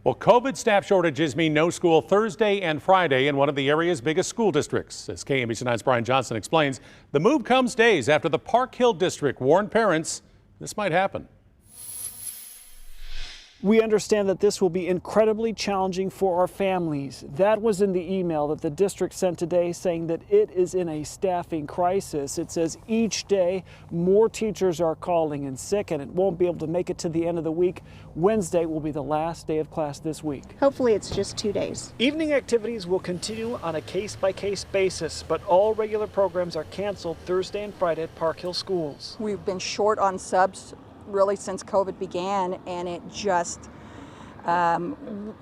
Well, COVID staff shortages mean no school Thursday and Friday in one of the area's biggest school districts. As KMBC 9's Brian Johnson explains, the move comes days after the Park Hill District warned parents this might happen. We understand that this will be incredibly challenging for our families. That was in the email that the district sent today, saying that it is in a staffing crisis. It says each day more teachers are calling in sick and it won't be able to make it to the end of the week. Wednesday will be the last day of class this week. Hopefully it's just 2 days. Evening activities will continue on a case-by-case basis, but all regular programs are canceled Thursday and Friday at Park Hill schools. We've been short on subs really since COVID began, and it just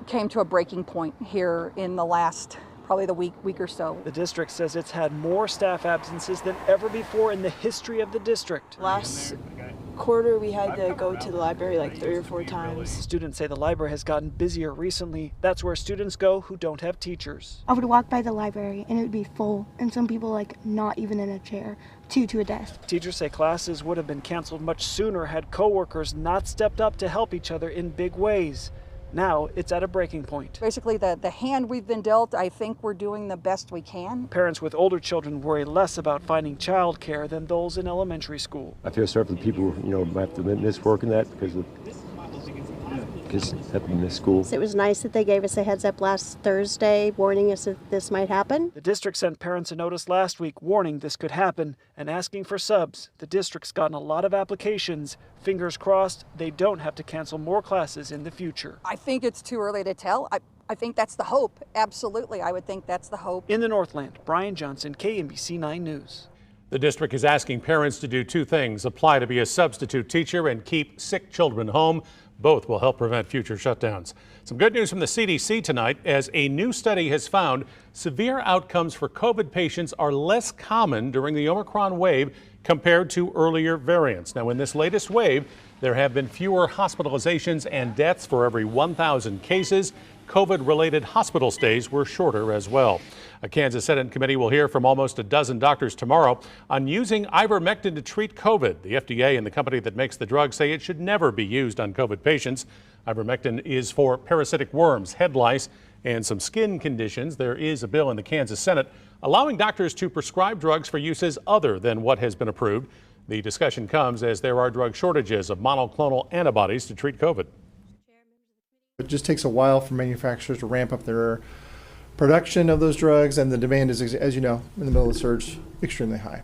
came to a breaking point here in the last probably the week or so. The district says it's had more staff absences than ever before in the history of the district. Last quarter we had to go to the library like 3 or 4 times. Students say the library has gotten busier recently. That's where students go who don't have teachers. I would walk by the library and it would be full, and some people like not even in a chair, to a desk. Teachers say classes would have been canceled much sooner had coworkers not stepped up to help each other in big ways. Now it's at a breaking point. Basically, the hand we've been dealt, I think we're doing the best we can. Parents with older children worry less about finding childcare than those in elementary school. I feel sorry for the people who have to miss work in that because have to miss school. It was nice that they gave us a heads up last Thursday, warning us that this might happen. The district sent parents a notice last week warning this could happen and asking for subs. The district's gotten a lot of applications. Fingers crossed they don't have to cancel more classes in the future. I think it's too early to tell. I think that's the hope. Absolutely, I would think that's the hope. In the Northland, Brian Johnson, KMBC 9 News. The district is asking parents to do 2 things: apply to be a substitute teacher and keep sick children home. Both will help prevent future shutdowns. Some good news from the CDC tonight, as a new study has found severe outcomes for COVID patients are less common during the Omicron wave compared to earlier variants. Now, in this latest wave, there have been fewer hospitalizations and deaths for every 1,000 cases. COVID-related hospital stays were shorter as well. A Kansas Senate committee will hear from almost a dozen doctors tomorrow on using ivermectin to treat COVID. The FDA and the company that makes the drug say it should never be used on COVID patients. Ivermectin is for parasitic worms, head lice, and some skin conditions. There is a bill in the Kansas Senate allowing doctors to prescribe drugs for uses other than what has been approved. The discussion comes as there are drug shortages of monoclonal antibodies to treat COVID. It just takes a while for manufacturers to ramp up their production of those drugs, and the demand is, as you know, in the middle of the surge, extremely high.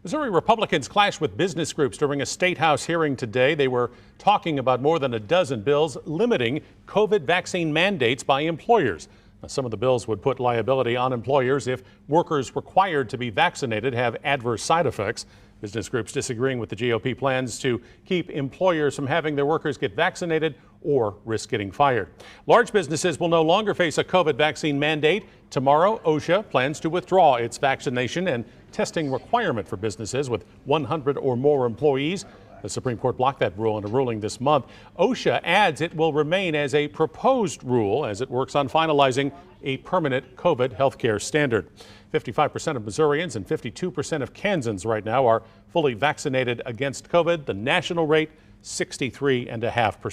Missouri Republicans clashed with business groups during a state house hearing today. They were talking about more than a dozen bills limiting COVID vaccine mandates by employers. Now, some of the bills would put liability on employers if workers required to be vaccinated have adverse side effects. Business groups disagreeing with the GOP plans to keep employers from having their workers get vaccinated or risk getting fired. Large businesses will no longer face a COVID vaccine mandate. Tomorrow, OSHA plans to withdraw its vaccination and testing requirement for businesses with 100 or more employees. The Supreme Court blocked that rule in a ruling this month. OSHA adds it will remain as a proposed rule as it works on finalizing a permanent COVID health care standard. 55% of Missourians and 52% of Kansans right now are fully vaccinated against COVID. The national rate, 63.5%.